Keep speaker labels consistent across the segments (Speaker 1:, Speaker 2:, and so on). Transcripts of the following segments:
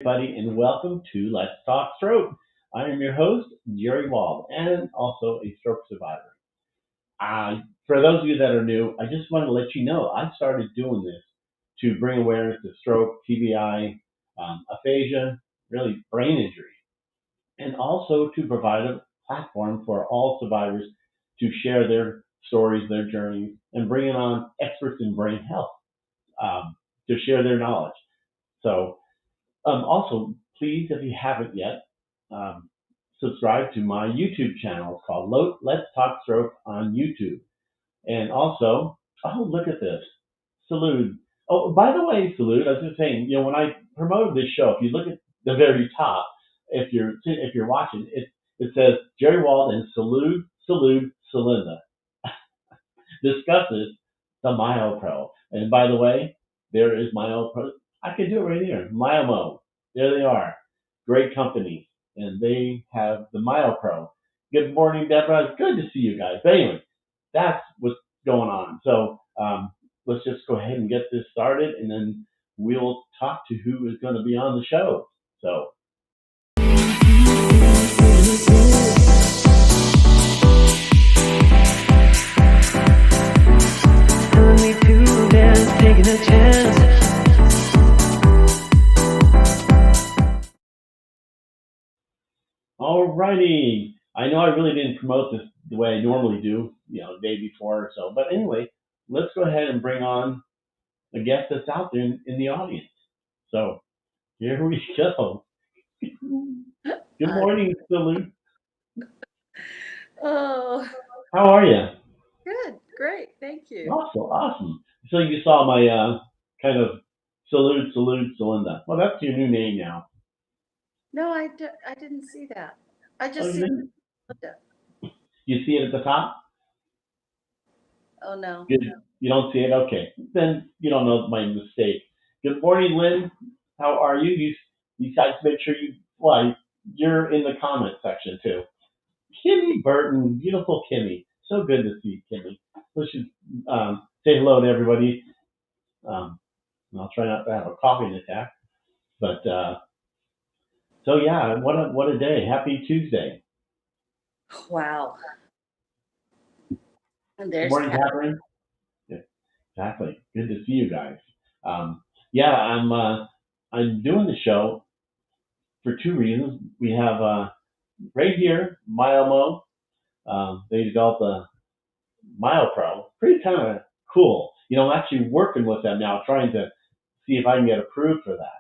Speaker 1: Everybody, and welcome to Let's Talk Stroke. I am your host, Jerry Wald, and also a stroke survivor. For those of you that are new, I just want to let you know I started doing this to bring awareness to stroke, TBI, aphasia, really brain injury, and also to provide a platform for all survivors to share their stories, their journeys, and bringing on experts in brain health to share their knowledge. So also, please, if you haven't yet, um, subscribe to my YouTube channel. It's called Let's Talk Stroke on YouTube. And also, oh, look at this. Salud. Oh, by the way, Salud, I was just saying, when I promoted this show, if you look at the very top, if you're watching, it says Jerry Wald and Salud, Salinda discusses the Myopro. And by the way, there is Myopro. I can do it right here. Myomo. There they are. Great company. And they have the Myopro. Good morning, Deborah. Good to see you guys. But anyway, that's what's going on. So let's just go ahead and get this started, and then we'll talk to who is going to be on the show. So taking a chance. All righty. I know I really didn't promote this the way I normally do, the day before or so. But anyway, let's go ahead and bring on a guest that's out there in the audience. So here we go. Good morning, Salute.
Speaker 2: Oh,
Speaker 1: How are you?
Speaker 2: good. Great. Thank you.
Speaker 1: Awesome. So you saw my kind of salute, Salinda. Well, that's your new name now.
Speaker 2: No, I didn't see that. I
Speaker 1: Oh,
Speaker 2: just
Speaker 1: you
Speaker 2: see
Speaker 1: didn't?
Speaker 2: Linda.
Speaker 1: You see it at the top?
Speaker 2: Oh, no.
Speaker 1: Good. You don't see it? Okay. Then you don't know my mistake. Good morning, Lynn. How are you? You guys make sure you're in the comment section too. Kimmy Burton, beautiful Kimmy. So good to see you, Kimmy. Let's just say hello to everybody. I'll try not to have a coughing attack. But so yeah, what a day. Happy Tuesday.
Speaker 2: Wow. And
Speaker 1: Good
Speaker 2: there's
Speaker 1: morning,
Speaker 2: Kat.
Speaker 1: Catherine. Yeah, exactly. Good to see you guys. Yeah, I'm doing the show for two reasons. We have right here Myomo. They developed a Myopro. Pretty kind of cool. I'm actually working with them now, trying to see if I can get approved for that.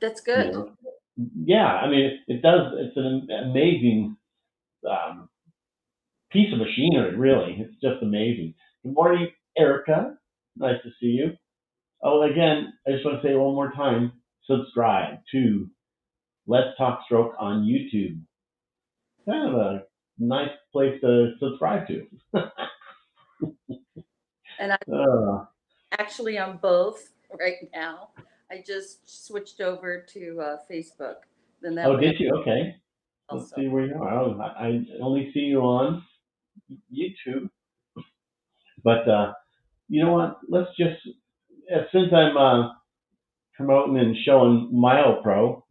Speaker 2: That's
Speaker 1: You
Speaker 2: good.
Speaker 1: know, yeah. I mean, it does. It's an amazing um, piece of machinery. Really, it's just amazing. Good morning, Erica. Nice to see you. Oh, again, I just want to say one more time: subscribe to Let's Talk Stroke on YouTube. Kind of a nice place to subscribe to.
Speaker 2: And I'm actually on both right now. I just switched over to Facebook. Then that
Speaker 1: Oh,
Speaker 2: way I
Speaker 1: did you? Okay. Let's
Speaker 2: also.
Speaker 1: see where you are. Oh, I only see you on YouTube. But you know what? Let's just, since I'm promoting and showing Myopro,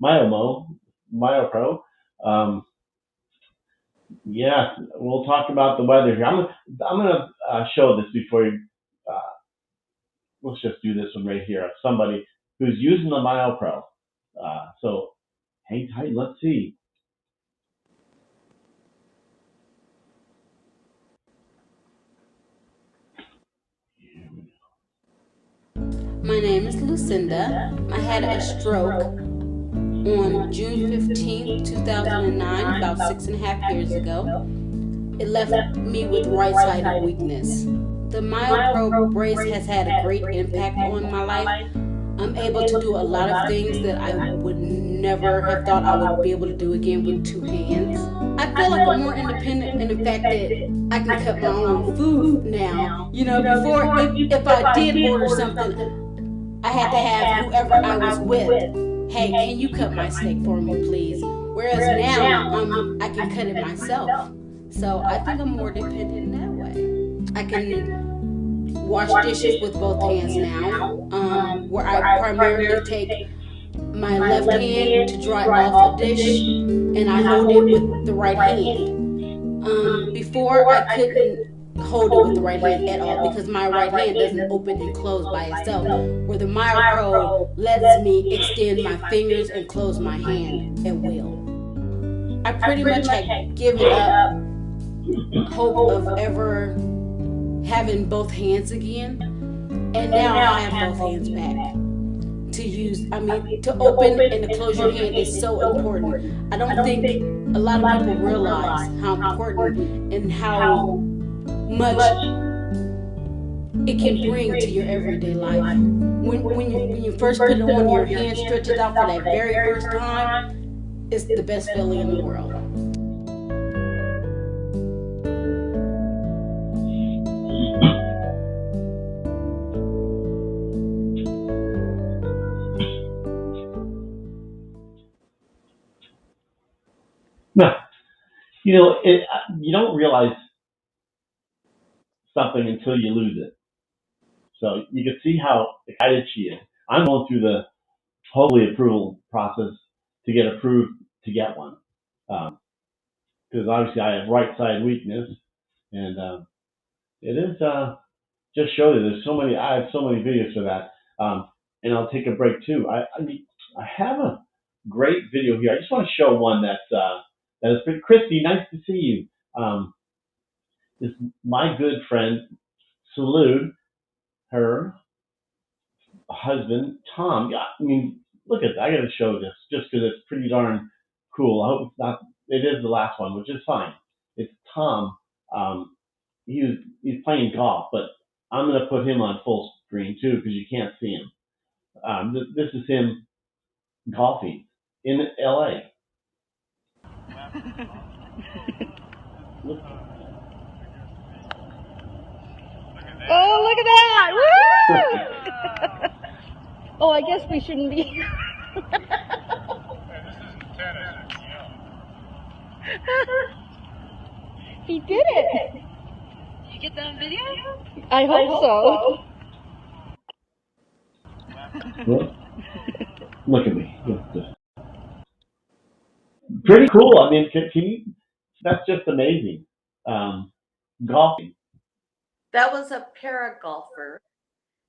Speaker 1: um, yeah, we'll talk about the weather here. I'm gonna show this before you. Uh, let's just do this one right here. Somebody who's using the Myopro. So hang tight. Let's see.
Speaker 3: My name is Lucinda. I had a stroke on June 15th, 2009, about 6.5 years ago. It left me with right-sided weakness. The Myopro brace has had a great impact on my life. I'm able to do a lot of things that I would never have thought I would be able to do again with two hands. I feel like I'm more independent in the fact that I can cut my own food now. Before, if I did order something, I had to have whoever I was with. Hey, can you cut my steak for me, please? Whereas now, I can cut it myself. So I think I'm more dependent in that way. I can wash dishes with both hands now, where I primarily take my left hand to dry off a dish, and I hold it with the right hand. Before I couldn't hold it with the right hand at all because my right hand doesn't open and close by itself. Where the Myopro lets me extend my fingers and close my hand at will. I pretty much had given up hope of ever having both hands again, and now I have both hands back to use. I mean, to open and to close your hand is so important. I don't think a lot of people realize how important and how much it can bring to your everyday life. When you first put it on, your hand stretches out for that very first time, it's the best feeling in the world.
Speaker 1: No, you don't realize something until you lose it. So you can see how excited she is. I'm going through the hopefully approval process to get approved to get one. Because obviously I have right side weakness, and it is just show you there's so many. I have so many videos for that, and I'll take a break too. I have a great video here. I just want to show one that is pretty. Christy, nice to see you. This my good friend Salud, her husband Tom. Yeah, I mean, look at that. I got to show this just because it's pretty darn cool. I hope it's not. It is the last one, which is fine. It's Tom. Um, he's playing golf, but I'm gonna put him on full screen too because you can't see him. This is him golfing in L.A. Look,
Speaker 4: Oh, look at that! Woo! Oh, I guess we shouldn't be. He did it!
Speaker 2: Did you get that on video?
Speaker 4: I hope so.
Speaker 1: look at me. Pretty cool. I mean, can you? That's just amazing. Golfing.
Speaker 2: That was a para golfer,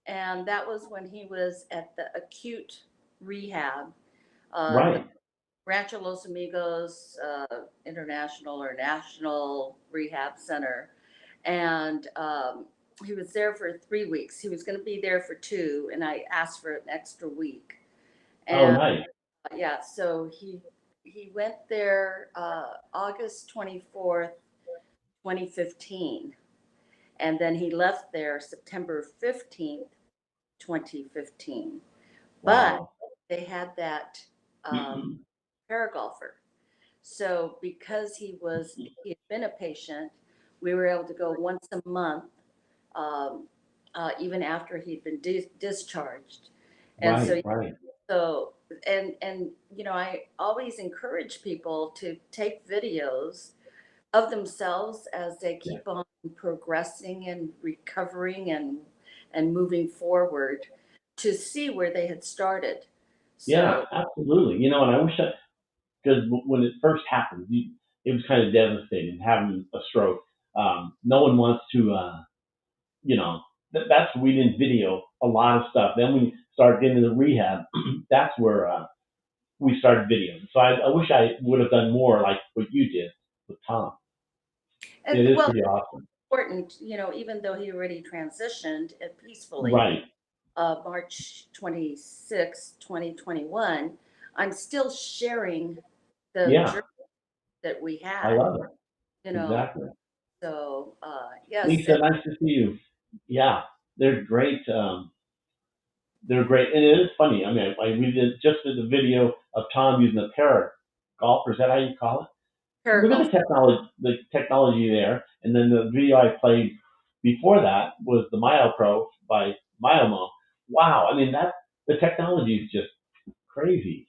Speaker 2: and that was when he was at the acute rehab, the
Speaker 1: Right.
Speaker 2: Rancho Los Amigos International or National Rehab Center, and he was there for 3 weeks. He was going to be there for 2, and I asked for an extra week.
Speaker 1: Oh,
Speaker 2: And
Speaker 1: nice.
Speaker 2: yeah, so he went there August 24th, 2015, and then he left there September 15th, 2015. But
Speaker 1: Wow.
Speaker 2: they had that para golfer. So because he had been a patient, we were able to go once a month, um, even after he'd been discharged. And
Speaker 1: Right.
Speaker 2: so,
Speaker 1: Right.
Speaker 2: so and I always encourage people to take videos of themselves as they
Speaker 1: Yeah.
Speaker 2: keep on progressing and recovering and moving forward to see where they had started.
Speaker 1: Yeah.
Speaker 2: So
Speaker 1: Absolutely. And I wish because when it first happened, it was kind of devastating having a stroke. No one wants to, you know, that's we didn't video a lot of stuff. Then we started getting into rehab. That's where we started videoing. So I wish I would have done more like what you did with Tom. It
Speaker 2: and
Speaker 1: is
Speaker 2: well,
Speaker 1: pretty awesome.
Speaker 2: important, even though he already transitioned peacefully,
Speaker 1: Right.
Speaker 2: March 26, 2021, I'm still sharing the
Speaker 1: Yeah.
Speaker 2: journey that we
Speaker 1: I
Speaker 2: had,
Speaker 1: love
Speaker 2: you
Speaker 1: it.
Speaker 2: know.
Speaker 1: Exactly.
Speaker 2: So, yes,
Speaker 1: Lisa, nice to see you. Yeah, they're great. They're great, and it is funny. I mean, we did the video of Tom using a para golfer. Is that how you call it? Look at
Speaker 2: Paragolf.
Speaker 1: the technology there, and then the video I played before that was the Myopro by Myomo. Wow, I mean the technology is just crazy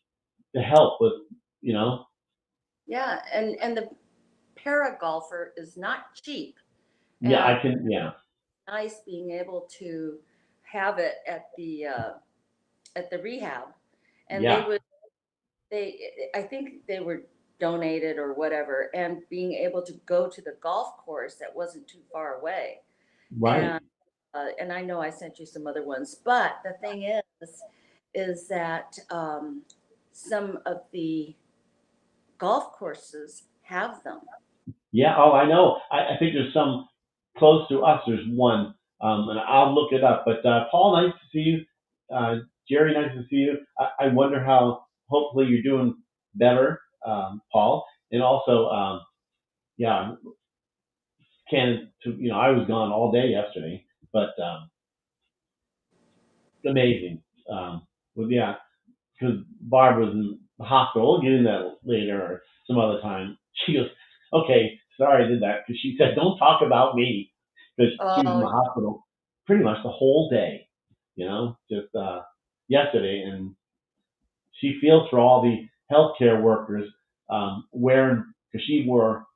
Speaker 1: to help with, you know.
Speaker 2: Yeah, and the para golfer is not cheap,
Speaker 1: Yeah,
Speaker 2: and
Speaker 1: I can. Yeah,
Speaker 2: nice being able to have it at the rehab, and
Speaker 1: Yeah.
Speaker 2: I think they were donated or whatever, and being able to go to the golf course that wasn't too far away.
Speaker 1: Right.
Speaker 2: And I know I sent you some other ones, but the thing is that some of the golf courses have them.
Speaker 1: Yeah. Oh, I know. I think there's some close to us. There's one, and I'll look it up. But Paul, nice to see you. Jerry, nice to see you. I wonder how. Hopefully, you're doing better, Paul. And also, yeah, can to I was gone all day yesterday, but amazing. Well, yeah, because Barb was in the hospital. We'll get into that later or some other time. She goes, okay, sorry I did that because she said, don't talk about me because she was in the
Speaker 2: Oh,
Speaker 1: hospital pretty much the whole day, just yesterday. And she feels for all the healthcare workers wearing, because she wore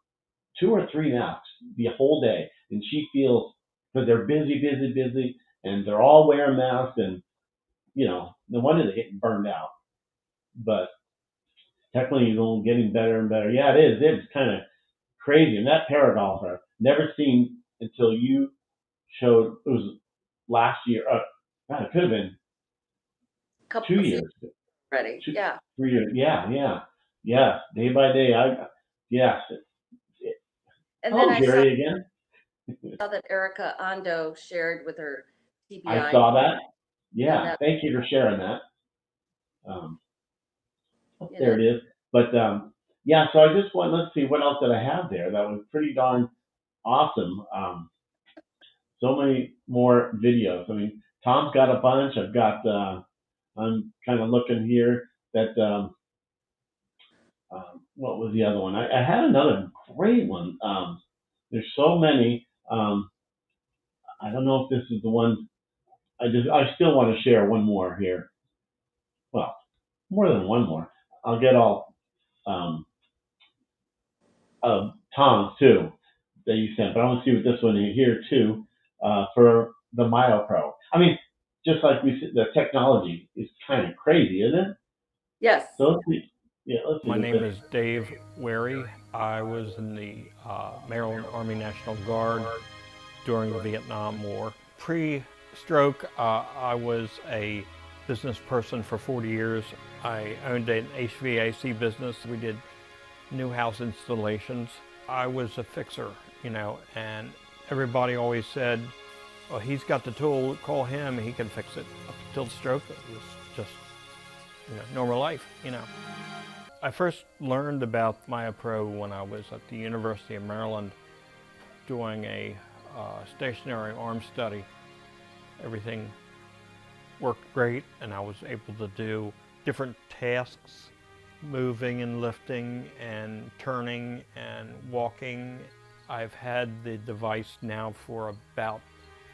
Speaker 1: 2 or 3 masks the whole day. And she feels because they're busy, busy, busy, and they're all wearing masks and, no wonder they're getting burned out. But technically, it's only getting better and better. Yeah, it is. It's kind of crazy. And that paragolfer, never seen until you showed, it was last year. God, it could have been
Speaker 2: couple
Speaker 1: 2
Speaker 2: of
Speaker 1: years,
Speaker 2: seasons already.
Speaker 1: two,
Speaker 2: Yeah.
Speaker 1: 3 years. Yeah, yeah, yeah. Day by day. Yes.
Speaker 2: And then
Speaker 1: Hello,
Speaker 2: I
Speaker 1: Jerry again.
Speaker 2: saw that Erica Ando shared with her
Speaker 1: I
Speaker 2: TBI,
Speaker 1: saw that.
Speaker 2: and
Speaker 1: Yeah,
Speaker 2: that,
Speaker 1: thank you for sharing that. Um,
Speaker 2: you know,
Speaker 1: there it is. But yeah, so I just want, let's see, what else did I have there? That was pretty darn awesome. So many more videos. I mean, Tom's got a bunch. I've got, I'm kind of looking here that, what was the other one? I had another great one. There's so many. I don't know if this is the one. I still want to share one more here. Well, more than one more. I'll get all, um, Tom's too that you sent, but I want to see what this one here too, for the Myopro. I mean, just like we said, the technology is kind of crazy, isn't it?
Speaker 2: yes.
Speaker 1: So let's see. Yeah, let's see.
Speaker 5: My name is Dave Wary. I was in the Maryland Army National Guard during the Vietnam War. Pre-stroke, I was a business person for 40 years. I owned an HVAC business. We did new house installations. I was a fixer, and everybody always said, well, he's got the tool, call him, he can fix it. Up until the stroke, it was just, normal life, I first learned about Myopro when I was at the University of Maryland doing a stationary arm study. Everything worked great, and I was able to do different tasks, moving and lifting and turning and walking. I've had the device now for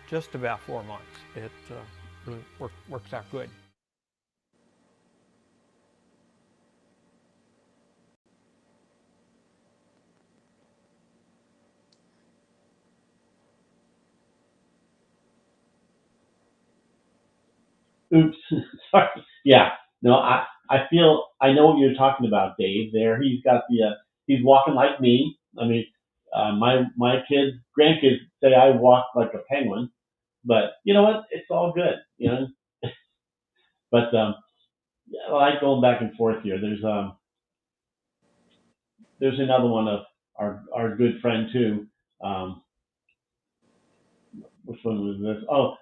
Speaker 5: just about 4 months. It really works out good.
Speaker 1: Oops, sorry. Yeah, no, I feel I know what you're talking about, Dave. There, he's got he's walking like me. I mean, my kids, grandkids say I walk like a penguin, but you know what? It's all good. But I like going back and forth here. There's another one of our good friend too. Which one was this? Oh,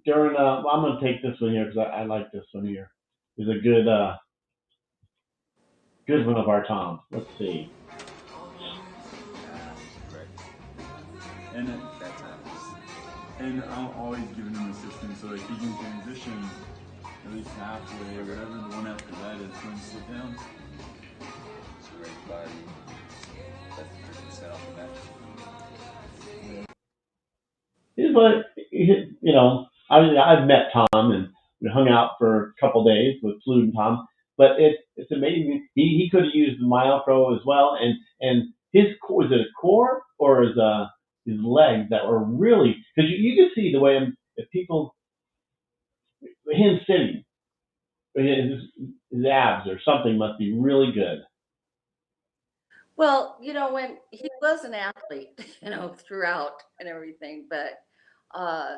Speaker 1: during well, I'm gonna take this one here because I like this one here. Is a good one of our Toms. Let's see.
Speaker 6: And and I'm always giving him assistance so that he can transition at least halfway or whatever the one after that is when you sit down.
Speaker 7: It's a great body. That's 30% off the back.
Speaker 1: He's like, I've met Tom and we hung out for a couple days with Salud and Tom, but it's amazing. He could have used the Myopro as well, and his was it a core or his legs that were really, because you could see the way if people him sitting, his abs or something must be really good.
Speaker 2: Well, when he was an athlete, throughout and everything, but uh,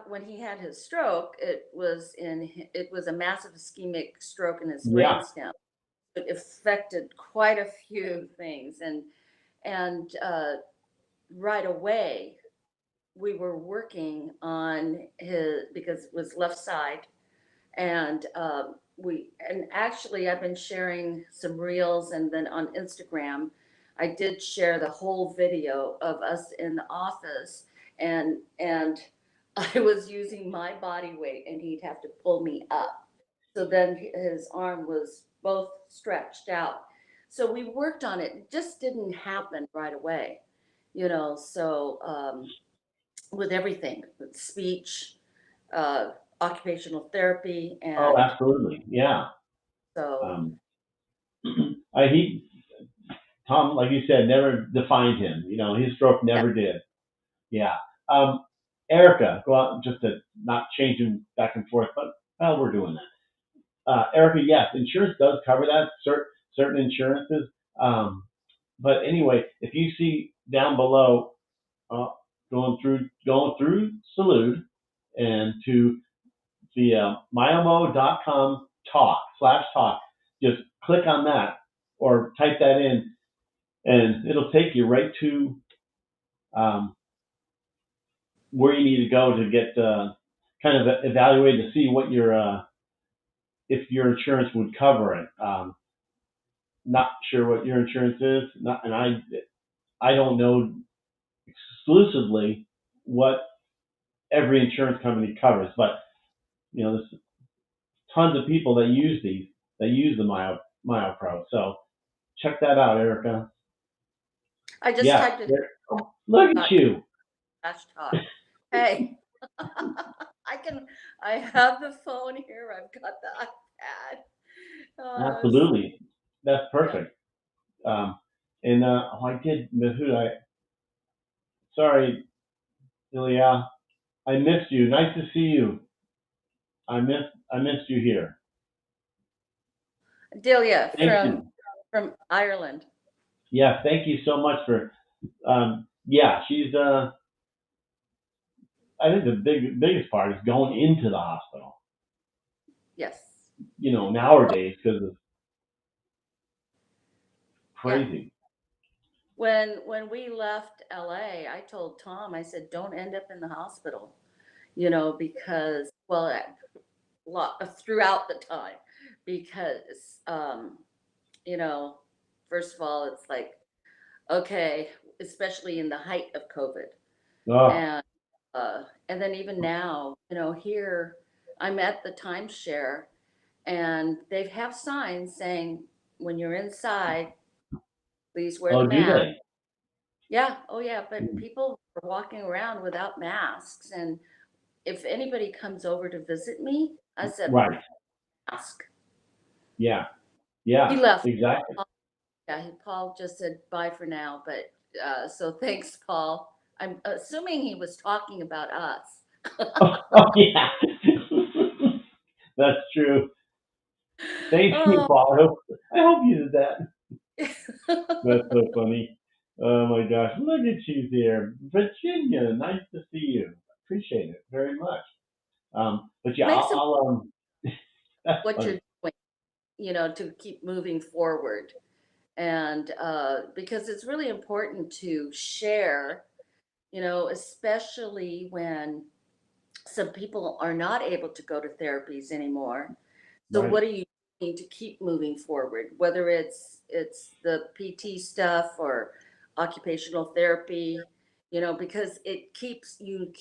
Speaker 2: when he had his stroke, it was a massive ischemic stroke in his
Speaker 1: Yeah.
Speaker 2: brainstem. It affected quite a few things, and right away we were working on his, because it was left side, and actually I've been sharing some reels, and then on Instagram I did share the whole video of us in the office, and I was using my body weight and he'd have to pull me up, so then his arm was both stretched out. So we worked on it. It just didn't happen right away, so with everything, with speech, uh, occupational therapy,
Speaker 1: Oh,
Speaker 2: and
Speaker 1: absolutely. Yeah.
Speaker 2: so
Speaker 1: Um, Tom, like you said, never defined him. His stroke
Speaker 2: yeah.
Speaker 1: never did. Yeah. Um, Erica, go out just to not change him back and forth, but well, we're doing that. Erica, yes, insurance does cover that. Certain insurances. But anyway, if you see down below, uh, going through Salud and to the myomo.com talk/talk, just click on that or type that in, and it'll take you right to um, where you need to go to get kind of evaluated to see what if your insurance would cover it. Not sure what your insurance is, and I don't know exclusively what every insurance company covers, but there's tons of people that use the Myopro. So check that out, Erica.
Speaker 2: I just
Speaker 1: Yeah,
Speaker 2: typed it
Speaker 1: look
Speaker 2: in
Speaker 1: at you.
Speaker 2: /talk. Hey, I have the phone here. I've got the iPad.
Speaker 1: Absolutely, that's
Speaker 2: Yeah.
Speaker 1: perfect. Um, and I did. Sorry, Ilya, I missed you. Nice to see you. I missed you here.
Speaker 2: Delia
Speaker 1: Thank you.
Speaker 2: from Ireland.
Speaker 1: Yeah, thank you so much for. Yeah, she's. I think the biggest part is going into the hospital.
Speaker 2: Yes.
Speaker 1: Nowadays because of
Speaker 2: Yeah.
Speaker 1: crazy.
Speaker 2: When we left LA, I told Tom, I said, don't end up in the hospital, because, well, throughout the time, because, first of all, it's like, okay, especially in the height of COVID.
Speaker 1: Oh,
Speaker 2: And, and then even now, here I'm at the timeshare, and they have signs saying, when you're inside, please wear the
Speaker 1: oh, do
Speaker 2: mask.
Speaker 1: they?
Speaker 2: Yeah, oh yeah, but people are walking around without masks, and if anybody comes over to visit me, I said,
Speaker 1: Right.
Speaker 2: mask.
Speaker 1: Yeah.
Speaker 2: He
Speaker 1: Yeah.
Speaker 2: left.
Speaker 1: Exactly.
Speaker 2: Yeah, Paul just said bye for now, but so thanks, Paul. I'm assuming he was talking about us.
Speaker 1: Oh, yeah. That's true. Thank you,
Speaker 2: Oh.
Speaker 1: Paul. I hope you did that. That's so funny. Oh my gosh. Look at you there. Virginia, nice to see you. Appreciate it very much. But yeah,
Speaker 2: Makes
Speaker 1: that's
Speaker 2: what you're
Speaker 1: funny.
Speaker 2: doing, to keep moving forward. And because it's really important to share, especially when some people are not able to go to therapies anymore. So
Speaker 1: Right.
Speaker 2: what are you doing to keep moving forward? Whether it's the PT stuff or occupational therapy, because you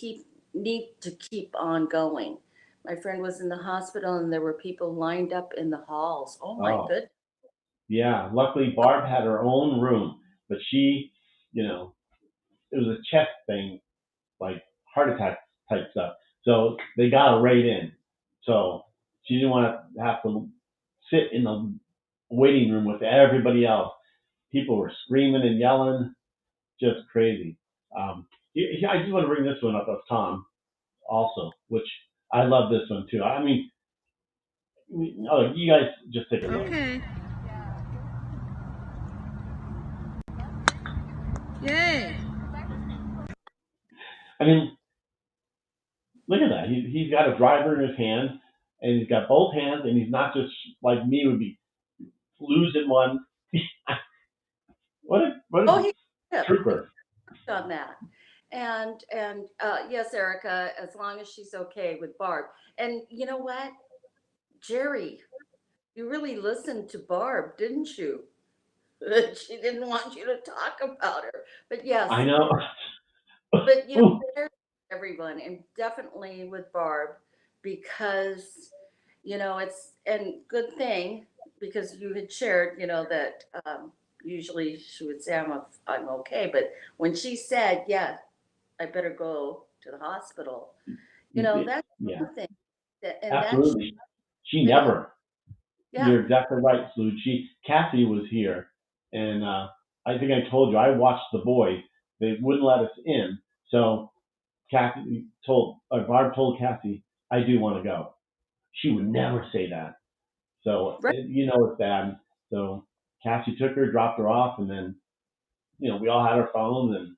Speaker 2: need to keep on going. My friend was in the hospital and there were people lined up in the halls. Oh my
Speaker 1: Oh,
Speaker 2: goodness.
Speaker 1: yeah. Luckily, Barb had her own room, but she, it was a chest thing, like heart attack type stuff. So they got her right in. So she didn't want to have to sit in the waiting room with everybody else. People were screaming and yelling, just crazy. I just want to bring this one up of Tom also, which I love this one too. I mean, Oh, you guys just take a look.
Speaker 4: Okay. Yay.
Speaker 1: I mean, look at that. He's got a driver in his hand, and he's got both hands, and he's not just like me would be losing one. What
Speaker 2: Oh,
Speaker 1: a
Speaker 2: he
Speaker 1: trooper.
Speaker 2: on that. And yes, Erica, as long as she's okay with Barb. And you know what, Jerry, you really listened to Barb, didn't you? She didn't want you to talk about her, but yes,
Speaker 1: I know.
Speaker 2: but
Speaker 1: Ooh,
Speaker 2: everyone, and definitely with Barb, because it's and good thing because you had shared that usually she would say I'm okay, but when she said yeah I better go to the hospital, that's
Speaker 1: yeah,
Speaker 2: something and that's
Speaker 1: absolutely. She
Speaker 2: been
Speaker 1: never.
Speaker 2: yeah
Speaker 1: You're exactly right, Salud. Kathy was here, and I think I told you I watched the boys. They wouldn't let us in, so Barb told Kathy, "I do want to go." She would never say that. So
Speaker 2: right.
Speaker 1: it's bad. So Cassie took her, dropped her off, and then we all had our phones,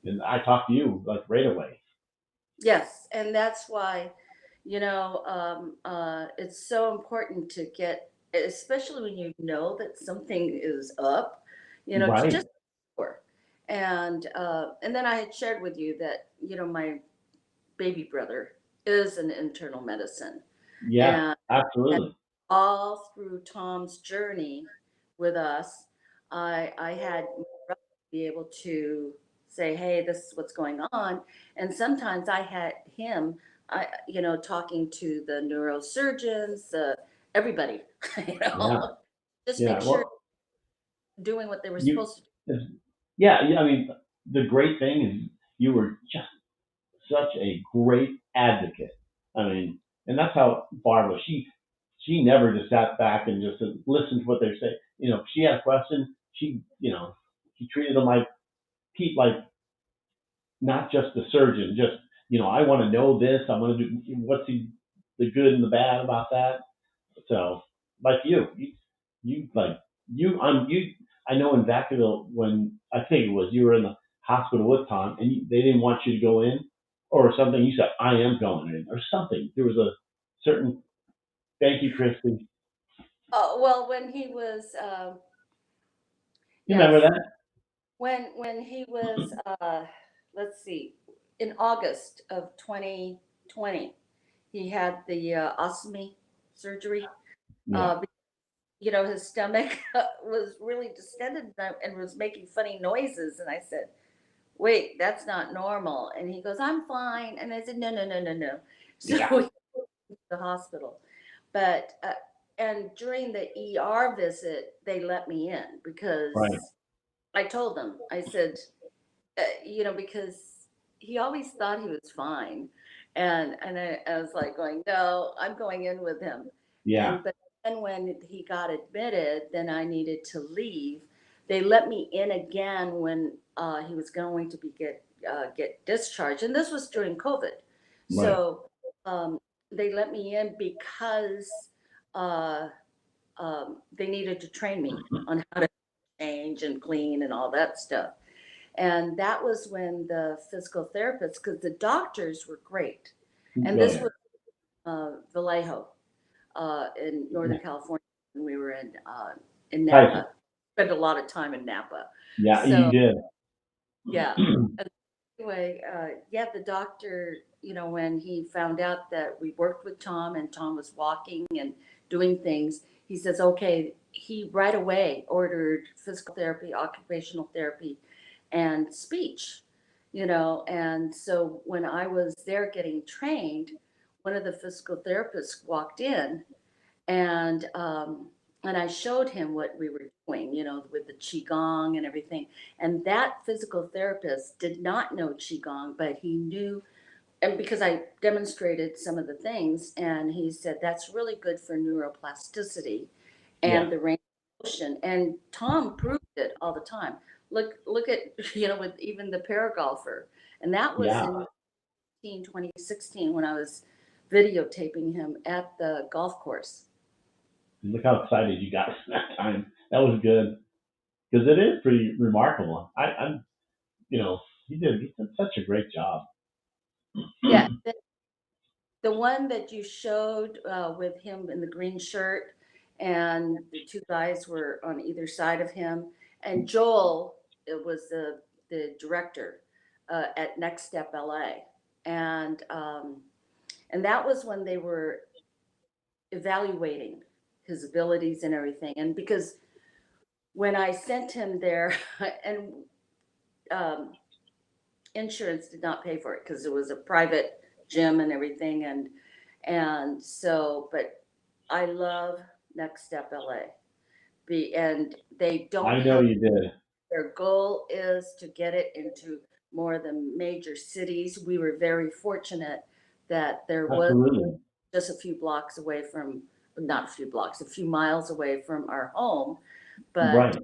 Speaker 1: and I talked to you like right away.
Speaker 2: Yes, and that's why, it's so important to get, especially when you know that something is up, to
Speaker 1: Right.
Speaker 2: just for. And then I had shared with you that, my baby brother is an internal medicine.
Speaker 1: Yeah.
Speaker 2: And
Speaker 1: Absolutely.
Speaker 2: all through Tom's journey with us, I had my brother be able to say, "Hey, this is what's going on," and sometimes I had him, talking to the neurosurgeons, everybody, you
Speaker 1: Yeah.
Speaker 2: know, just make
Speaker 1: Yeah.
Speaker 2: sure
Speaker 1: Well,
Speaker 2: doing what they were
Speaker 1: you.
Speaker 2: supposed to do.
Speaker 1: Yeah. I mean, the great thing is you were just such a great advocate. I mean, and that's how Barb was. She never just sat back and just listened to what they say. If she had a question, she treated them like not just the surgeon. Just I want to know this. I want to do what's the good and the bad about that. So, like you. I know in Vacaville when I think it was you were in the hospital with Tom, and they didn't want you to go in, or something. You said, "I am going in," or something. There was a certain. Thank you, Christy.
Speaker 2: Oh well, when he was,
Speaker 1: You remember
Speaker 2: yes,
Speaker 1: that?
Speaker 2: when he was, let's see, in August of 2020, he had the ostomy surgery.
Speaker 1: Yeah.
Speaker 2: Uh, his stomach was really distended and was making funny noises. And I said, "Wait, that's not normal." And he goes, "I'm fine." And I said, "No, no, no, no, no." So
Speaker 1: Yeah.
Speaker 2: we went to the hospital. But, and during the ER visit, they let me in
Speaker 1: Right.
Speaker 2: because I told them, I said, because he always thought he was fine. And I was like going, no, I'm going in with him.
Speaker 1: Yeah.
Speaker 2: But then when he got admitted, then I needed to leave. They let me in again when he was going to get discharged, and this was during COVID.
Speaker 1: Right.
Speaker 2: So they let me in because uh, they needed to train me on how to change and clean and all that stuff. And that was when the physical therapists, because the doctors were great. And
Speaker 1: Go
Speaker 2: this
Speaker 1: ahead.
Speaker 2: was Vallejo in
Speaker 1: Yeah.
Speaker 2: Northern California when we were in
Speaker 1: Tyson.
Speaker 2: Napa. Spent a lot of time in Napa.
Speaker 1: Yeah, you
Speaker 2: So
Speaker 1: did.
Speaker 2: yeah. Anyway, yeah, the doctor, when he found out that we worked with Tom and Tom was walking and doing things, he says, okay, he right away ordered physical therapy, occupational therapy, and speech, And so when I was there getting trained, one of the physical therapists walked in and I showed him what we were doing, with the qigong and everything. And that physical therapist did not know qigong, but he knew, and because I demonstrated some of the things, and he said that's really good for neuroplasticity
Speaker 1: Yeah.
Speaker 2: and the range of motion. And Tom proved it all the time. Look at with even the para golfer, and that was
Speaker 1: Yeah.
Speaker 2: in 2016 when I was videotaping him at the golf course.
Speaker 1: Look how excited you got that time. That was good because it is pretty remarkable. I'm, he did such a great job.
Speaker 2: Yeah, the one that you showed with him in the green shirt, and the two guys were on either side of him, and Joel, it was the director at Next Step LA, and that was when they were evaluating his abilities and everything, and because when I sent him there, and insurance did not pay for it because it was a private gym and everything, and so, but I love Next Step LA. And they don't
Speaker 1: I know you did.
Speaker 2: Their goal is to get it into more of the major cities. We were very fortunate that there was
Speaker 1: Absolutely.
Speaker 2: just a few blocks away from, not a few blocks, a few miles away from our home, but
Speaker 1: Right.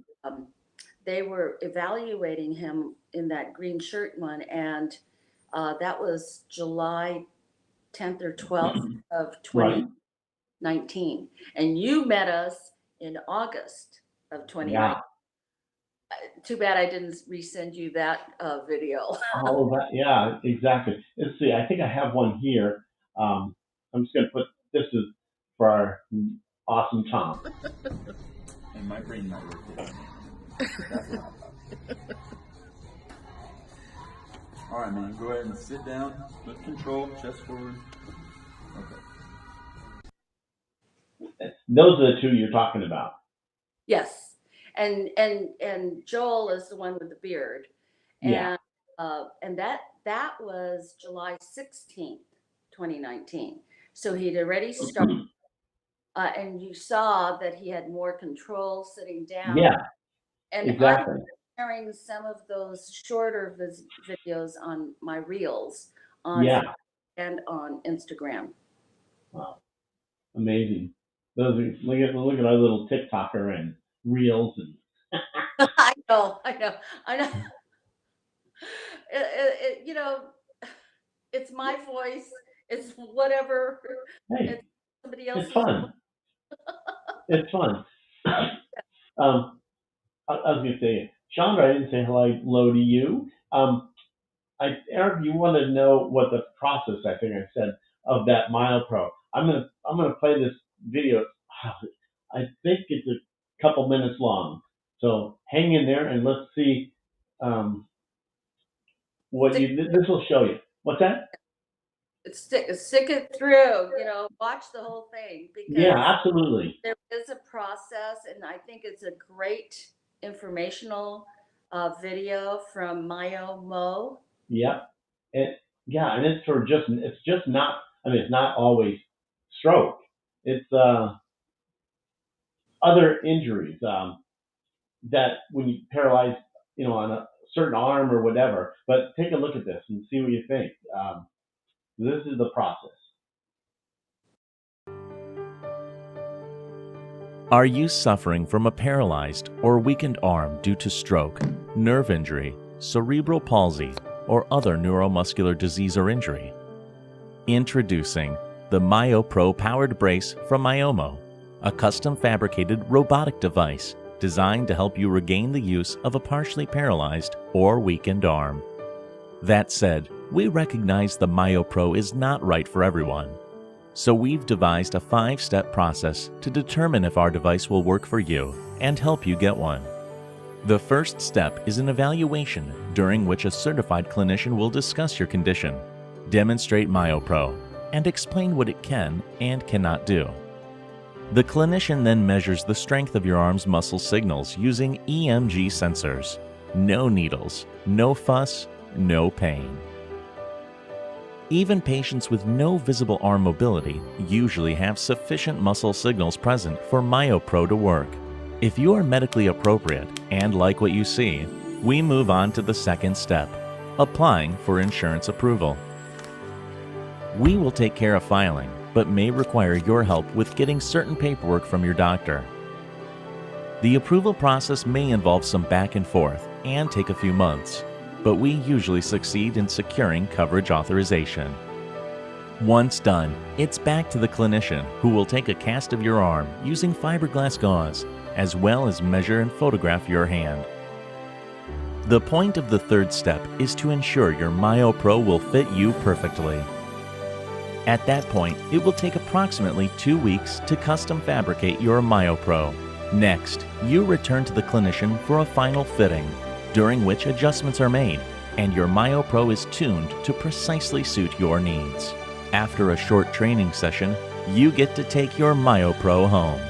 Speaker 2: They were evaluating him in that green shirt one, and that was July 10th or 12th of 2019. And you met us in August of 2019.
Speaker 1: Yeah.
Speaker 2: Too bad I didn't resend you that video.
Speaker 1: All of that. Yeah, exactly. Let's see. I think I have one here. I'm just going to put, this is for our awesome Tom.
Speaker 6: And my brain might work differently. That's what I thought. All right, man. Go ahead and sit down. Lift control. Chest forward. Okay.
Speaker 1: Those are the two you're talking about.
Speaker 2: Yes, and Joel is the one with the beard,
Speaker 1: Yeah.
Speaker 2: And that was July 16th, 2019. So he'd already started, and you saw that he had more control sitting down.
Speaker 1: Yeah.
Speaker 2: And
Speaker 1: exactly.
Speaker 2: I'm sharing some of those shorter videos on my reels on and on Instagram.
Speaker 1: Wow, amazing. Those are, look at our little TikToker and reels and.
Speaker 2: I know. It's my voice. It's whatever.
Speaker 1: Hey,
Speaker 2: it's somebody else's.
Speaker 1: It's fun. It's fun. I was going to say, Chandra, I didn't say hello to you. Eric, you want to know what the process, I think I said, of that Myopro. I'm gonna play this video. I think it's a couple minutes long. So hang in there and let's see this will show you. What's that?
Speaker 2: Stick it through, watch the whole thing, because
Speaker 1: absolutely.
Speaker 2: There is a process, and I think it's a great informational video from Myomo.
Speaker 1: Yep. And it's just not, it's not always stroke. It's other injuries that when you paralyze, on a certain arm or whatever. But take a look at this and see what you think. This is the process.
Speaker 8: Are you suffering from a paralyzed or weakened arm due to stroke, nerve injury, cerebral palsy, or other neuromuscular disease or injury? Introducing the Myopro powered brace from Myomo, a custom fabricated robotic device designed to help you regain the use of a partially paralyzed or weakened arm. That said, we recognize the Myopro is not right for everyone. So we've devised a 5-step process to determine if our device will work for you and help you get one. The first step is an evaluation during which a certified clinician will discuss your condition, demonstrate Myopro, and explain what it can and cannot do. The clinician then measures the strength of your arm's muscle signals using EMG sensors. No needles, no fuss, no pain. Even patients with no visible arm mobility usually have sufficient muscle signals present for Myopro to work. If you are medically appropriate and like what you see, we move on to the second step, applying for insurance approval. We will take care of filing, but may require your help with getting certain paperwork from your doctor. The approval process may involve some back and forth and take a few months, but we usually succeed in securing coverage authorization. Once done, it's back to the clinician who will take a cast of your arm using fiberglass gauze, as well as measure and photograph your hand. The point of the third step is to ensure your Myopro will fit you perfectly. At that point, it will take approximately 2 weeks to custom fabricate your Myopro. Next, you return to the clinician for a final fitting, during which adjustments are made, and your Myopro is tuned to precisely suit your needs. After a short training session, you get to take your Myopro home.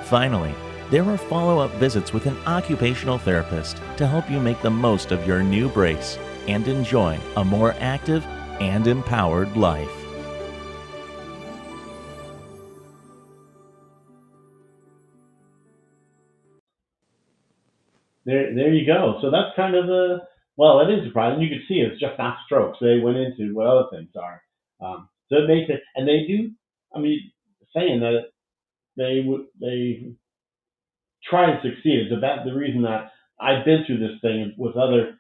Speaker 8: Finally, there are follow-up visits with an occupational therapist to help you make the most of your new brace and enjoy a more active and empowered life.
Speaker 1: There you go. So that's kind of well, it is surprising. You can see it's just not strokes. They went into what other things are. So it makes it, and they do. I mean, saying that they try to succeed. It's about the reason that I've been through this thing with other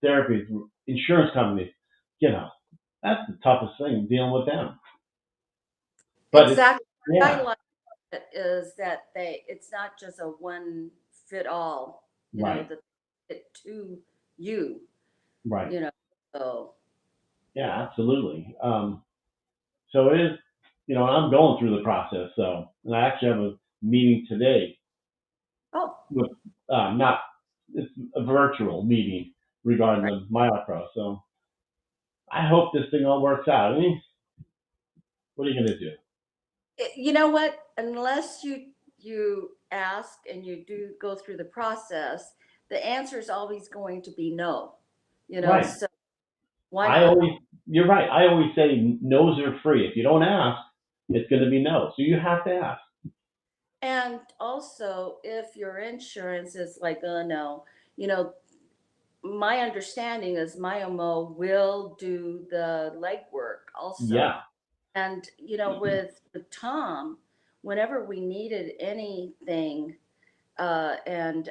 Speaker 1: therapies, insurance companies. You know, that's the toughest thing dealing with them. But
Speaker 2: Exactly. What I
Speaker 1: yeah,
Speaker 2: like it is that it's not just a one fit all,
Speaker 1: right,
Speaker 2: that fit to you,
Speaker 1: right,
Speaker 2: you know. So,
Speaker 1: yeah, absolutely. So it is, I'm going through the process. So, and I actually have a meeting today
Speaker 2: oh,
Speaker 1: with not it's a virtual meeting regarding
Speaker 2: right.
Speaker 1: the Myopro. So I hope this thing all works out. I mean, what are you gonna do?
Speaker 2: You know what? Unless you ask and you do go through the process, the answer is always going to be no.
Speaker 1: Right.
Speaker 2: So why
Speaker 1: I
Speaker 2: not?
Speaker 1: always, you're right. I always say no's are free. If you don't ask, it's gonna be no. So you have to ask.
Speaker 2: And also, if your insurance is like, oh no, you know, my understanding is Myomo will do the legwork also.
Speaker 1: Yeah.
Speaker 2: And with Tom, whenever we needed anything, and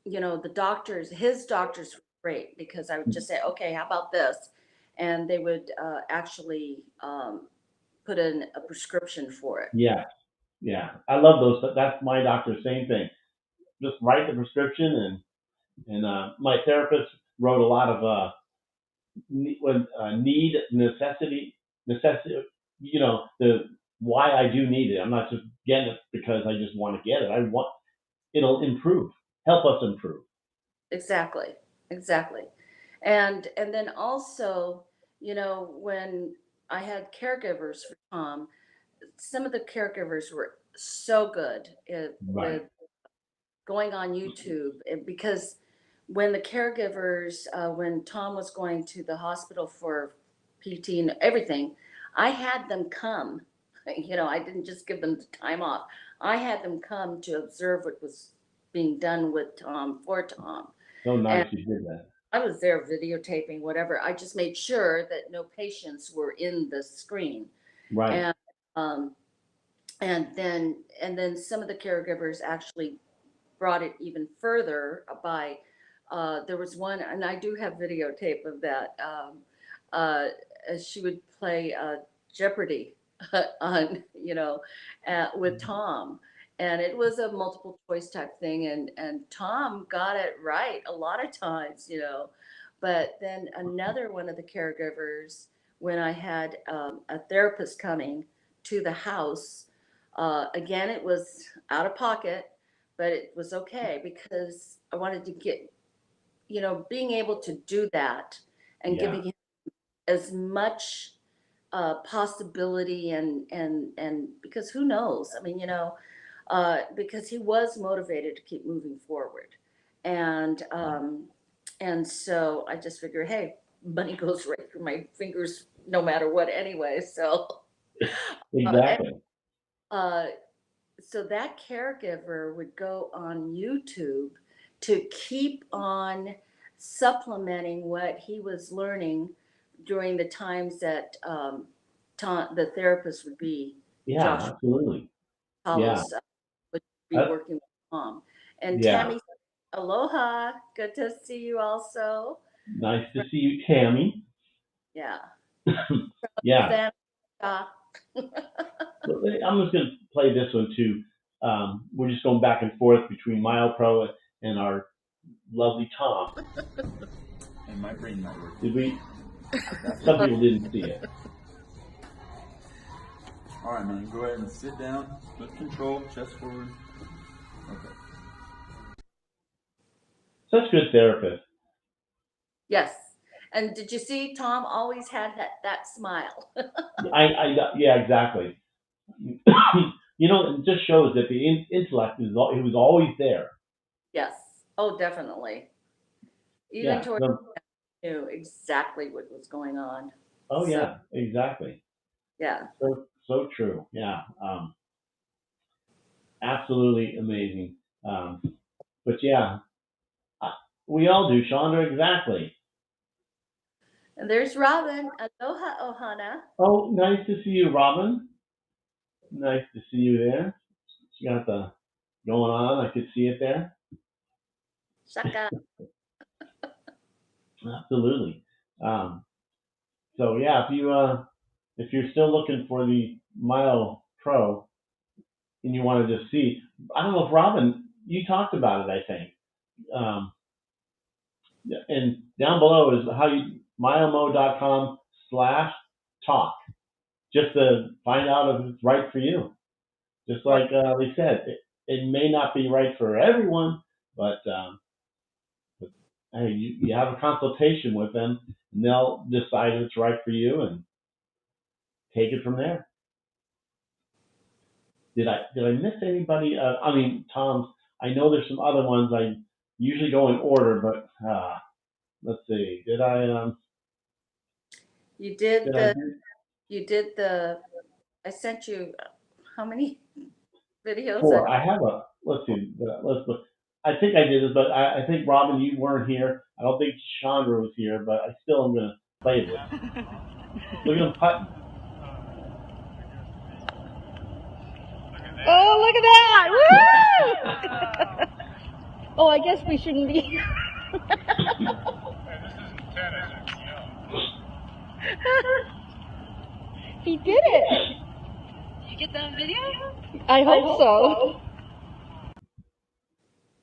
Speaker 2: his doctors were great because I would just say, okay, how about this, and they would actually put in a prescription for it.
Speaker 1: Yeah. Yeah. I love those. But that's my doctor. Same thing. Just write the prescription, and my therapist wrote a lot of need, necessity. The why I do need it. I'm not just getting it because I just want to get it. I want it'll improve, help us improve.
Speaker 2: Exactly, exactly. And then also, when I had caregivers for Tom, some of the caregivers were so good
Speaker 1: Right.
Speaker 2: with going on YouTube, because when the caregivers, when Tom was going to the hospital for PT and everything, I had them come. I didn't just give them the time off. I had them come to observe what was being done with Tom for Tom.
Speaker 1: So
Speaker 2: And
Speaker 1: nice you did that.
Speaker 2: I was there videotaping whatever. I just made sure that no patients were in the screen.
Speaker 1: Right.
Speaker 2: And um, and then some of the caregivers actually brought it even further by there was one, and I do have videotape of that. Uh, she would play Jeopardy on, with Tom, and it was a multiple choice type thing, and Tom got it right a lot of times, but then another one of the caregivers, when I had a therapist coming to the house, again, it was out of pocket, but it was okay because I wanted to get, being able to do that and
Speaker 1: Yeah.
Speaker 2: giving him as much possibility, and because who knows? I mean, because he was motivated to keep moving forward, and so I just figured, hey, money goes right through my fingers no matter what, anyway. So, and,
Speaker 1: Exactly.
Speaker 2: uh, so that caregiver would go on YouTube to keep on supplementing what he was learning during the times that the therapist would be
Speaker 1: Yeah.
Speaker 2: Josh
Speaker 1: Absolutely. Yeah.
Speaker 2: Hollis, would be
Speaker 1: That's,
Speaker 2: working with mom. And
Speaker 1: yeah.
Speaker 2: Tammy, aloha, good to see you also.
Speaker 1: Nice to see you, Tammy.
Speaker 2: Yeah.
Speaker 1: Yeah.
Speaker 2: Then,
Speaker 1: I'm just going to play this one too. We're just going back and forth between Myopro and our lovely Tom.
Speaker 6: And my brain not working.
Speaker 1: Did we? Some people didn't see it.
Speaker 6: All right, man. Go ahead and sit down. Lift control, chest forward. Okay.
Speaker 1: Such good therapist.
Speaker 2: yes. And did you see Tom always had that smile?
Speaker 1: Yeah, exactly. You know, it just shows that the intellect it was always there.
Speaker 2: Yes. Oh, definitely. Even
Speaker 1: Yeah.
Speaker 2: toward knew exactly what was going on.
Speaker 1: Oh
Speaker 2: So,
Speaker 1: yeah, exactly.
Speaker 2: yeah.
Speaker 1: So true. Yeah. Absolutely amazing. But yeah, we all do, Chandra. Exactly.
Speaker 2: And there's Robin. Aloha, Ohana.
Speaker 1: Oh, nice to see you, Robin. Nice to see you there. She got the going on. I could see it there.
Speaker 2: Shaka.
Speaker 1: Absolutely. So yeah, if you're still looking for the Myopro and you want to just see, I don't know if Robin, you talked about it, I think. Um, and down below is how you myomo.com/talk, just to find out if it's right for you. Just like they said, it may not be right for everyone, but hey, you have a consultation with them, and they'll decide if it's right for you and take it from there. Did I miss anybody? I mean, Tom's. I know there's some other ones. I usually go in order, but let's see. Did I?
Speaker 2: You did
Speaker 1: Did I
Speaker 2: the.
Speaker 1: do
Speaker 2: You did the. I sent you how many videos?
Speaker 1: 4? I have a. Let's see. Let's look. I think I did this, but I think Robin, you weren't here. I don't think Chandra was here, but I still am gonna play this. Look at him putting.
Speaker 4: Oh, look at that! Woo! Oh, I guess we shouldn't be. He did it.
Speaker 9: Did you get that on video?
Speaker 4: I hope so.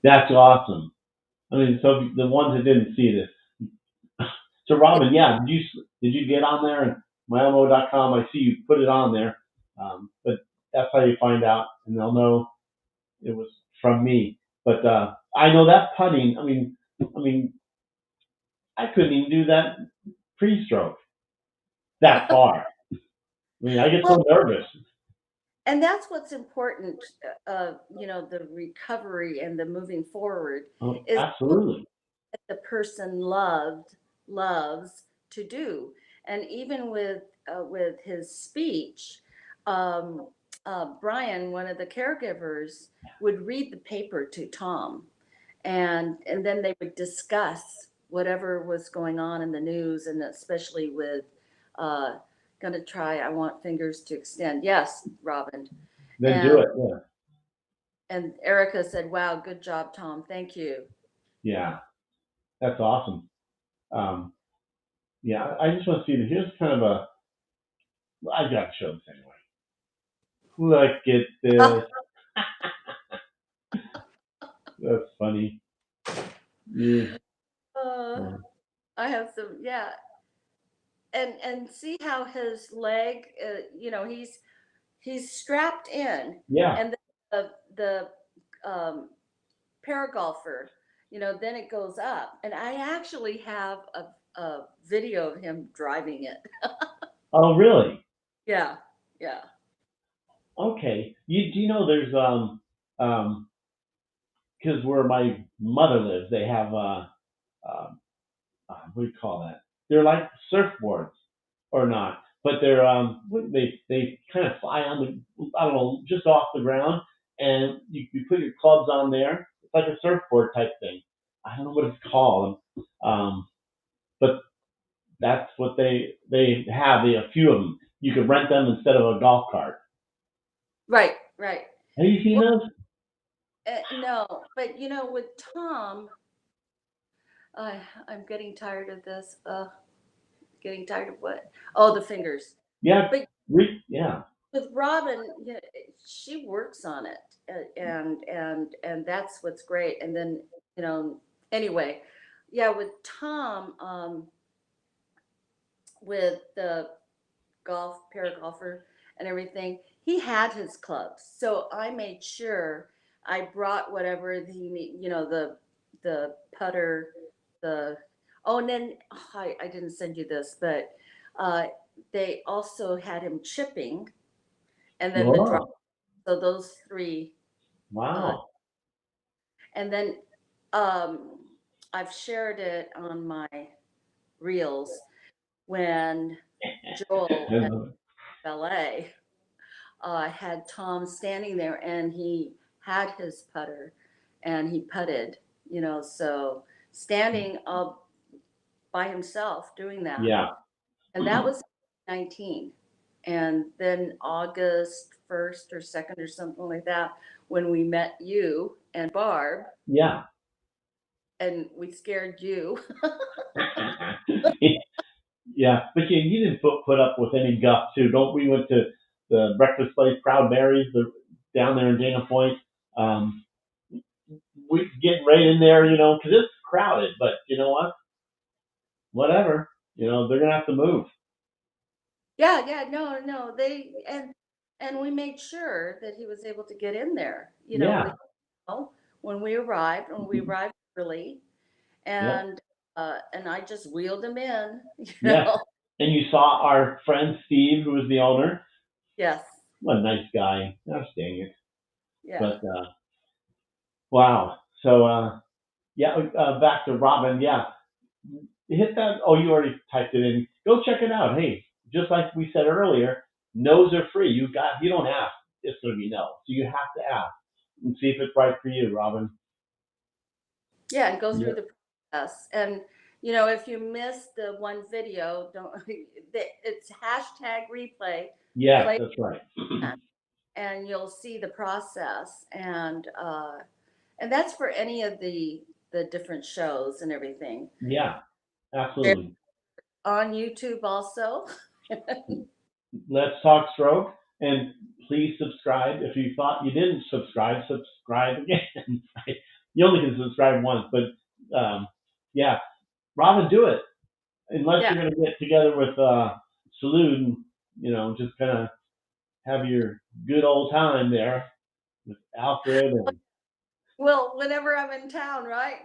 Speaker 1: That's awesome. I mean, so the ones that didn't see this. So Robin, yeah, did you get on there and myomo.com? I see you put it on there, but that's how you find out, and they'll know it was from me. But I know that putting. I mean, I couldn't even do that pre-stroke that far. I mean, I get so nervous.
Speaker 2: And that's what's important, the recovery and the moving forward
Speaker 1: Oh,
Speaker 2: is
Speaker 1: absolutely.
Speaker 2: the person loves to do. And even with his speech, Brian, one of the caregivers, would read the paper to Tom, and then they would discuss whatever was going on in the news, and especially with gonna try. I want fingers to extend. Yes, Robin.
Speaker 1: Then
Speaker 2: And
Speaker 1: do it. Yeah.
Speaker 2: and Erica said, "Wow, good job, Tom. Thank you."
Speaker 1: Yeah, that's awesome. Yeah, I just want to see that. Here's kind of a. I got to show this anyway. Look at this. That's funny. Yeah.
Speaker 2: I have some, yeah, and see how his leg, he's strapped in,
Speaker 1: Yeah.
Speaker 2: and the paragolfer, then it goes up, and I actually have a video of him driving it.
Speaker 1: Oh, really?
Speaker 2: Yeah.
Speaker 1: Okay. Do you know there's because where my mother lives, they have what do you call that? They're like surfboards or not, but they're they kind of fly on the I don't know just off the ground, and you put your clubs on there. It's like a surfboard type thing. I don't know what it's called, but that's what they have. They a few of them. You could rent them instead of a golf cart.
Speaker 2: Right.
Speaker 1: Have you seen those?
Speaker 2: No, but with Tom, I'm getting tired of this. getting tired of what? Oh, the fingers.
Speaker 1: Yeah.
Speaker 2: But
Speaker 1: Yeah.
Speaker 2: with Robin, yeah, she works on it, and that's what's great. And then anyway, yeah, with Tom, with the para golfer and everything, he had his clubs, so I made sure I brought whatever he need, the putter, the and then I didn't send you this, but uh, they also had him chipping, and then the drop.
Speaker 1: Whoa.
Speaker 2: So those three,
Speaker 1: Wow.
Speaker 2: and then um, I've shared it on my reels when Joel at ballet had Tom standing there, and he had his putter and he putted, so standing up by himself doing that.
Speaker 1: Yeah.
Speaker 2: And that was 19. And then August 1st or 2nd or something like that, when we met you and Barb,
Speaker 1: Yeah.
Speaker 2: and we scared you.
Speaker 1: Yeah, but you didn't put up with any guff too. Don't we went to the breakfast place, Proud Mary's, down there in Dana Point. Um, we getting right in there, because it's crowded. But you know what? Whatever. They're gonna have to move.
Speaker 2: Yeah, no, and we made sure that he was able to get in there.
Speaker 1: Yeah.
Speaker 2: When we arrived early,
Speaker 1: Yep.
Speaker 2: and I just wheeled him in.
Speaker 1: Yeah. And you saw our friend Steve, who was the owner.
Speaker 2: Yes.
Speaker 1: What a nice guy. Gosh dang it.
Speaker 2: Yeah.
Speaker 1: But wow. So back to Robin. Yeah. Hit that. Oh, you already typed it in. Go check it out. Hey, just like we said earlier, no's are free. You don't ask. It's going to be no. So you have to ask and see if it's right for you, Robin.
Speaker 2: Yeah, and go through
Speaker 1: Yeah.
Speaker 2: the process. And if you missed the one video, don't. It's #replay.
Speaker 1: Yes,
Speaker 2: Play,
Speaker 1: that's right.
Speaker 2: and you'll see the process. And that's for any of the different shows and everything.
Speaker 1: Yeah, absolutely.
Speaker 2: On YouTube also.
Speaker 1: Let's Talk Stroke, and please subscribe. If you thought you didn't subscribe, subscribe again. You only can subscribe once, but yeah, Robin, do it. Unless you're going to get together with Salud and just kind of have your good old time there with Alfred and.
Speaker 2: Well, whenever I'm in town, right?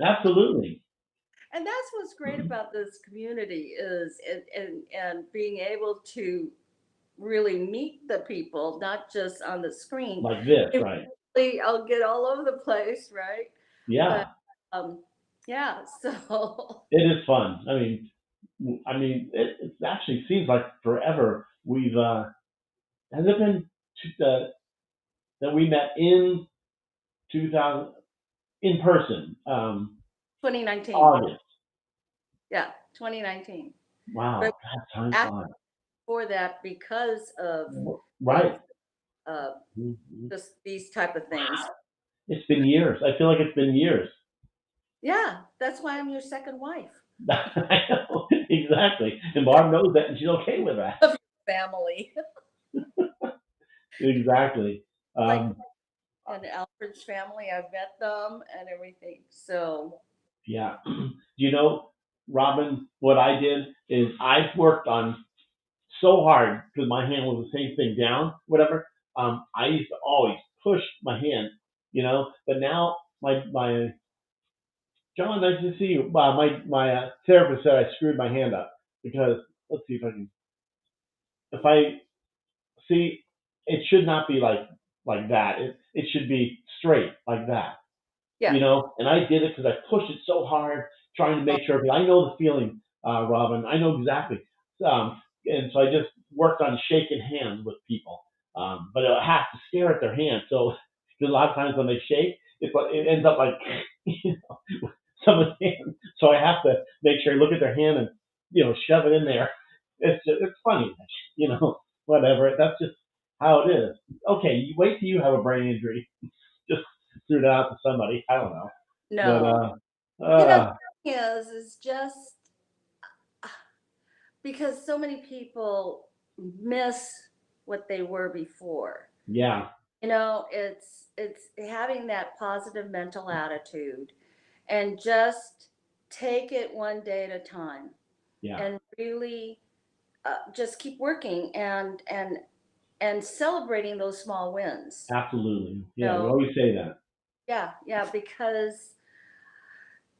Speaker 1: Absolutely.
Speaker 2: And that's what's great about this community is and being able to really meet the people, not just on the screen.
Speaker 1: Like this, right?
Speaker 2: I'll get all over the place, right?
Speaker 1: Yeah.
Speaker 2: But, yeah, so.
Speaker 1: It is fun. It actually seems like forever. Has it been that we met in 2000 in person?
Speaker 2: 2019.
Speaker 1: August.
Speaker 2: Yeah, 2019.
Speaker 1: Wow,
Speaker 2: But
Speaker 1: time flies.
Speaker 2: For that, because of
Speaker 1: right,
Speaker 2: just these type of things.
Speaker 1: It's been years. I feel like it's been years.
Speaker 2: Yeah, that's why I'm your second wife.
Speaker 1: I know, exactly. And Barb knows that, and she's okay with that.
Speaker 2: Of your family.
Speaker 1: Exactly.
Speaker 2: And Alfred's family, I've met them and everything. So.
Speaker 1: Yeah. Robin, what I did is I worked on so hard because my hand was the same thing down, whatever. I used to always push my hand, but now my John, nice to see you. My therapist said I screwed my hand up because let's see if I see, it should not be like that. It should be straight like that.
Speaker 2: Yeah.
Speaker 1: And I did it because I pushed it so hard, trying to make sure. But I know the feeling, Robin. I know exactly. And so I just worked on shaking hands with people. But I have to stare at their hands. So a lot of times when they shake, it ends up like someone's hand. So I have to make sure I look at their hand and shove it in there. It's funny, whatever. That's just how it is. Okay, you wait till you have a brain injury. Just threw that out to somebody. I don't know.
Speaker 2: No.
Speaker 1: But
Speaker 2: the thing is just because so many people miss what they were before.
Speaker 1: Yeah.
Speaker 2: You know, it's having that positive mental attitude and just take it one day at a time
Speaker 1: Yeah.
Speaker 2: and really just keep working and celebrating those small wins.
Speaker 1: Absolutely.
Speaker 2: You
Speaker 1: Yeah. We
Speaker 2: know,
Speaker 1: always say that.
Speaker 2: yeah, because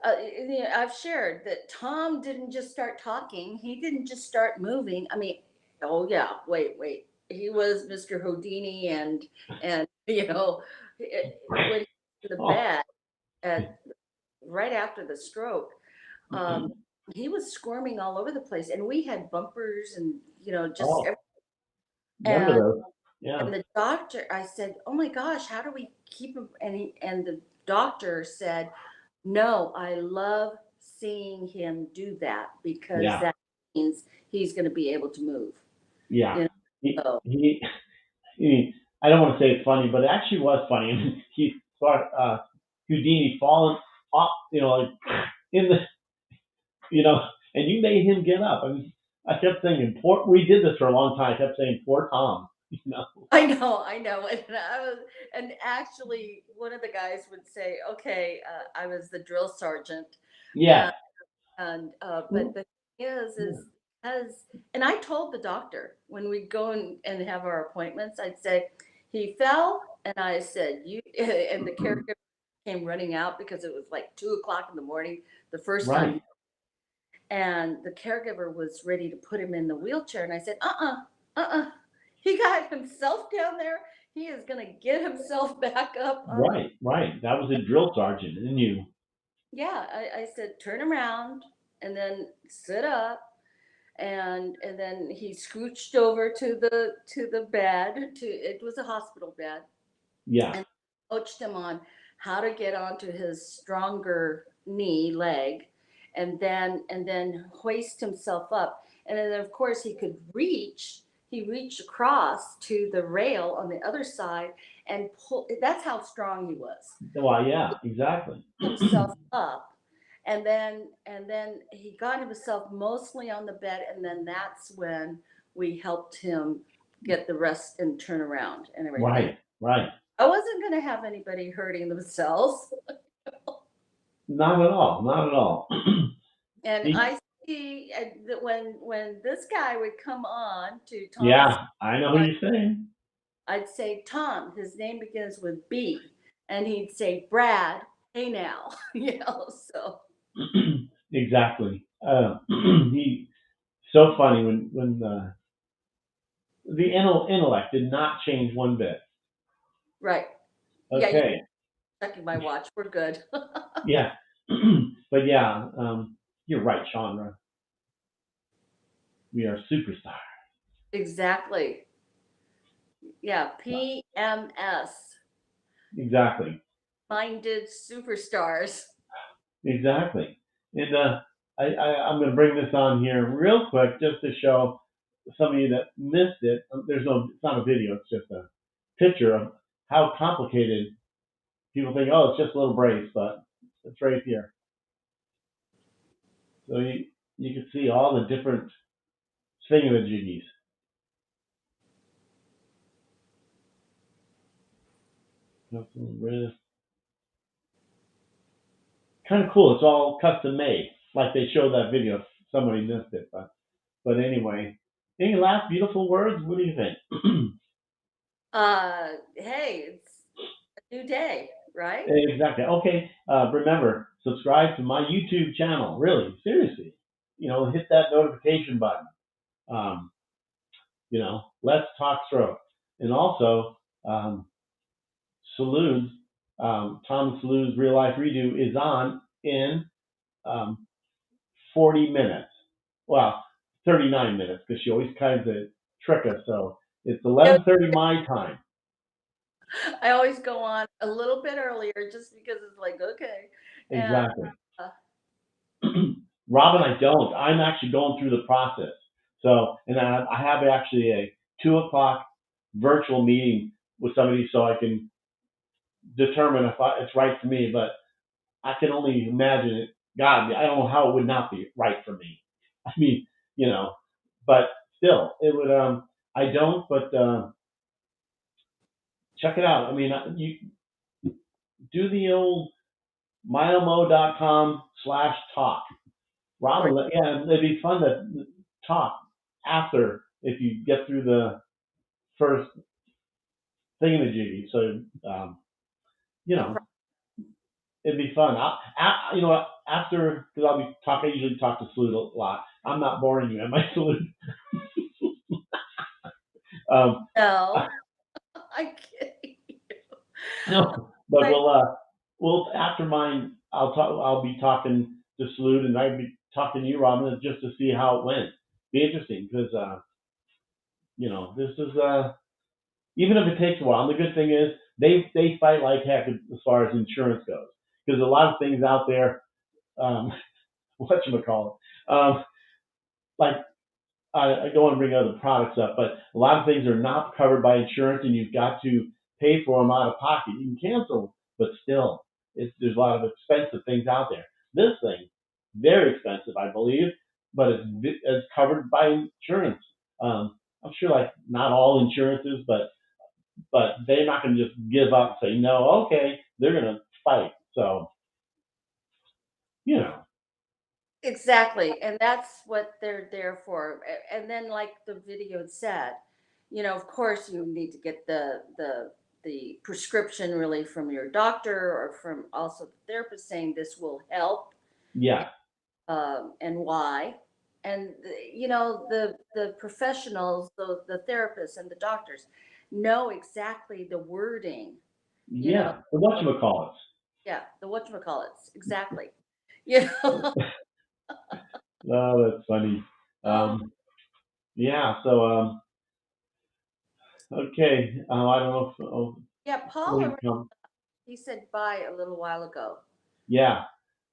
Speaker 2: you know, I've shared that Tom didn't just start talking. He didn't just start moving. I mean, oh yeah, wait. He was Mr. Houdini and you know, when he was in the
Speaker 1: Oh.
Speaker 2: bed at right after the stroke, um, he was squirming all over the place, and we had bumpers and you know just
Speaker 1: Oh. Remember
Speaker 2: and
Speaker 1: those? Yeah.
Speaker 2: and the doctor, I said, "Oh my gosh, how do we keep him?" And the doctor said, "No, I love seeing him do that because
Speaker 1: Yeah.
Speaker 2: that means he's going to be able to move."
Speaker 1: Yeah.
Speaker 2: You know,
Speaker 1: He,
Speaker 2: so
Speaker 1: he, I don't want to say it's funny, but it actually was funny. And he thought Houdini fallen off, like in the, and you made him get up. I mean, I kept saying, we did this for a long time. I kept saying, poor Tom,
Speaker 2: I know, and actually, one of the guys would say, "Okay, I was the drill sergeant,"
Speaker 1: Yeah.
Speaker 2: and but the thing is because, and I told the doctor when we go and have our appointments, I'd say he fell, and I said you, and the caregiver came running out because it was like 2 o'clock in the morning the first time,
Speaker 1: Right.
Speaker 2: and the caregiver was ready to put him in the wheelchair, and I said, he got himself down there. He is gonna get himself back up.
Speaker 1: Right. That was a drill sergeant, and you.
Speaker 2: Yeah, I said turn around and then sit up, and then he scooched over to the bed. It was a hospital bed,
Speaker 1: Yeah.
Speaker 2: and coached him on how to get onto his stronger leg, and then hoist himself up, and then of course he could reach. He reached across to the rail on the other side and pull. That's how strong he was.
Speaker 1: Well, yeah, exactly.
Speaker 2: Himself up, and then he got himself mostly on the bed, and then that's when we helped him get the rest and turn around and everything.
Speaker 1: Right.
Speaker 2: I wasn't going to have anybody hurting themselves,
Speaker 1: Not at all. Not at all.
Speaker 2: and
Speaker 1: He-
Speaker 2: I see that when this guy would come on to Tom's,
Speaker 1: yeah, I know who you're saying.
Speaker 2: I'd say, "Tom, his name begins with B," and he'd say, "Brad, hey now," So
Speaker 1: Exactly. He so funny when the intellect did not change one bit.
Speaker 2: right, yeah, you're
Speaker 1: Okay.
Speaker 2: checking my watch. We're good.
Speaker 1: Yeah. But yeah, you're right, Chandra. We are superstars.
Speaker 2: Exactly. Yeah, PMS,
Speaker 1: Exactly.
Speaker 2: minded superstars.
Speaker 1: Exactly. And I'm going to bring this on here real quick just to show some of you that missed it. It's not a video. It's just a picture of how complicated people think. Oh, it's just a little brace, but it's right here. So you can see all the different thingamajiggies. Wrist. Kind of cool. It's all custom made, like they showed that video. If somebody missed it, but anyway. Any last beautiful words? What do you think?
Speaker 2: Hey, it's a new day, right?
Speaker 1: Exactly. Okay. Remember, subscribe to my YouTube channel. Really, seriously. Hit that notification button. Um, let's talk stroke. And also, Salud, Tom Salud's real life redo is on in um, 40 minutes. Well, 39 minutes because she always kinds of trick us. So it's 11:30 my time.
Speaker 2: I always go on a little bit earlier just because it's like, okay. And
Speaker 1: Exactly.
Speaker 2: uh,
Speaker 1: Robin, I don't. I'm actually going through the process. So, and I have actually a 2 o'clock virtual meeting with somebody so I can determine if it's right for me. But I can only imagine it. God, I don't know how it would not be right for me. I mean, but still, it would. I don't, but check it out. I mean, you do the old myomo.com/talk. Robin, yeah, it'd be fun to talk after if you get through the first thingamajiggy. So, you know, it'd be fun. You know, after, because I'll be talking, I usually talk to Salud a lot. I'm not boring you, am I, Salud?
Speaker 2: No, I'm kidding.
Speaker 1: No, but we'll after mine. I'll be talking to Salud, and I'll be talking to you, Robin, just to see how it went. Be interesting because you know, this is even if it takes a while. And the good thing is they fight like heck as far as insurance goes, because a lot of things out there, whatchamacallit, like I don't want to bring other products up, but a lot of things are not covered by insurance, and you've got to pay for them out of pocket. You can cancel, but still, there's a lot of expensive things out there. This thing, very expensive, I believe, but it's covered by insurance. I'm sure, like not all insurances, but they're not going to just give up and say no. Okay, they're going to fight. So, you know.
Speaker 2: Exactly, and that's what they're there for. And then, like the video said, you know, of course, you need to get the prescription really from your doctor or from also the therapist saying this will help,
Speaker 1: Yeah.
Speaker 2: and why. And you know, the professionals, the therapists and the doctors know exactly the wording. You know,
Speaker 1: Yeah. The whatchamacallits.
Speaker 2: yeah, the whatchamacallits, exactly. You know.
Speaker 1: Oh, that's funny. Yeah. So, okay. I don't know if
Speaker 2: Yeah, Paul,
Speaker 1: we come.
Speaker 2: he said bye a little while ago.
Speaker 1: Yeah.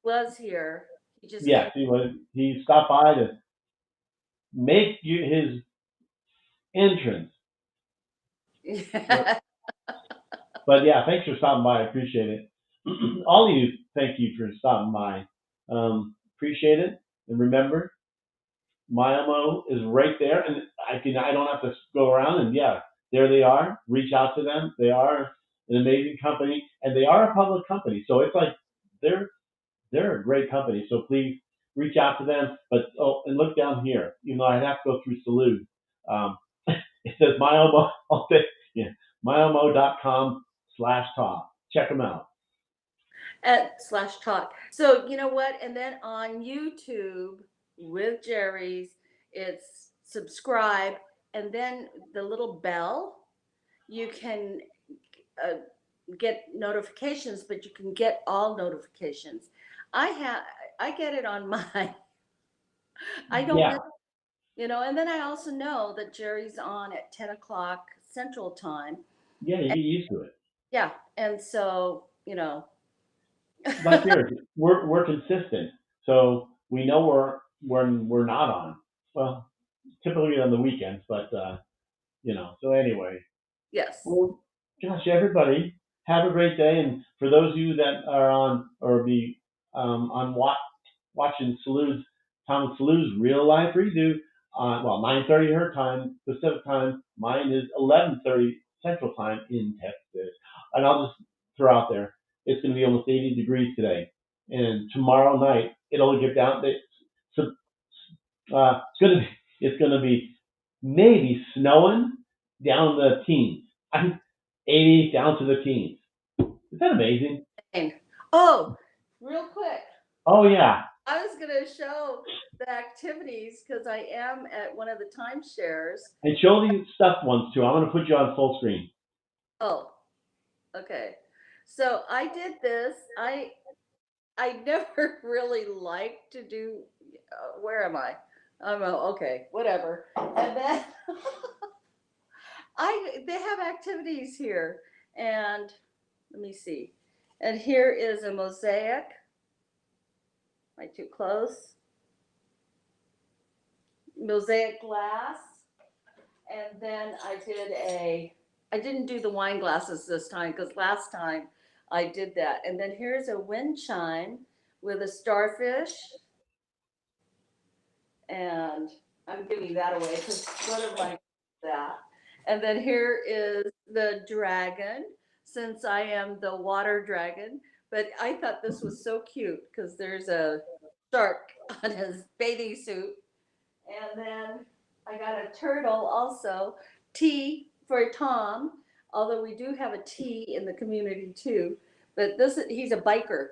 Speaker 2: Was here. He just
Speaker 1: Yes. He stopped by to make his entrance.
Speaker 2: came.
Speaker 1: But yeah, thanks for stopping by. I appreciate it. All of you, thank you for stopping by. Appreciate it. And remember, Myomo is right there, and I don't have to go around. And yeah, there they are. Reach out to them. They are an amazing company, and they are a public company. So it's like they're a great company. So please reach out to them. But and look down here. You know, I'd have to go through Salud. It says Myomo. Yeah, myomo.com/talk. Check them out.
Speaker 2: At slash talk. So you know what? And then on YouTube with Jerry's, it's subscribe, and then the little bell. You can uh, get notifications, but you can get all notifications. I have, I get it on mine. I don't
Speaker 1: Yeah.
Speaker 2: miss, you know. And then I also know that Jerry's on at 10 o'clock Central Time.
Speaker 1: Yeah, you get used to it.
Speaker 2: Yeah, and so you know.
Speaker 1: Like yours, we're consistent, so we know when we're not on. Well, typically on the weekends, but you know. So anyway,
Speaker 2: Yes.
Speaker 1: well, gosh, everybody, have a great day. And for those of you that are on or be on watching Tom Salud's real life redo, well, 9:30 her time Pacific time. Mine is 11:30 Central time in Texas. And I'll just throw out there, it's going to be almost 80 degrees today, and tomorrow night it'll get down. So it's going to be maybe snowing down the teens. 80 down to the teens. Is that amazing?
Speaker 2: Oh, real quick.
Speaker 1: Oh yeah.
Speaker 2: I was going to show the activities because I am at one of the timeshares.
Speaker 1: And show these stuffed ones too. I'm going to put you on full screen.
Speaker 2: Oh, okay. So I did this. I never really liked to do. Where am I? I'm okay. Whatever. And then they have activities here, and let me see. And here is a mosaic. Am I too close? Mosaic glass. And then I didn't do the wine glasses this time because last time I did that. And then here's a wind chime with a starfish. And I'm giving that away because one of my that. And then here is the dragon, since I am the water dragon. But I thought this was so cute because there's a shark on his bathing suit. And then I got a turtle also, T for Tom, although we do have a T in the community too. But he's a biker,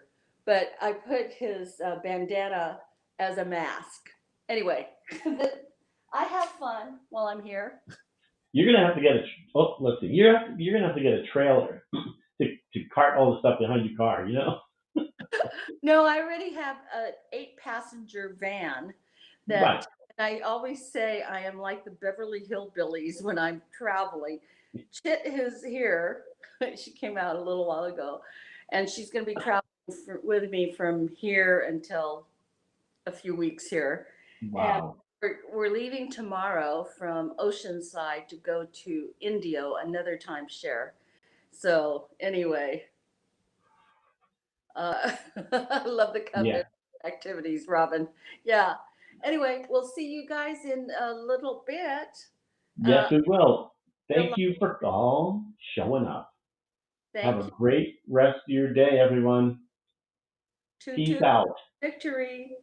Speaker 2: but I put his bandana as a mask. Anyway, I have fun while I'm here.
Speaker 1: You're gonna have to get let's see. You're gonna have to get a trailer to cart all the stuff behind your car. You know.
Speaker 2: No, I already have an 8-passenger van that
Speaker 1: Right.
Speaker 2: I always say I am like the Beverly Hillbillies when I'm traveling. Chit is here. She came out a little while ago, and she's going to be traveling with me from here until a few weeks here.
Speaker 1: Wow.
Speaker 2: And we're leaving tomorrow from Oceanside to go to Indio, another timeshare. So anyway, I love the covenant activities, Robin. Yeah. Anyway, we'll see you guys in a little bit.
Speaker 1: Yes, we will. Thank you for all showing up. Have a great rest of your day, everyone. Peace out.
Speaker 2: Victory.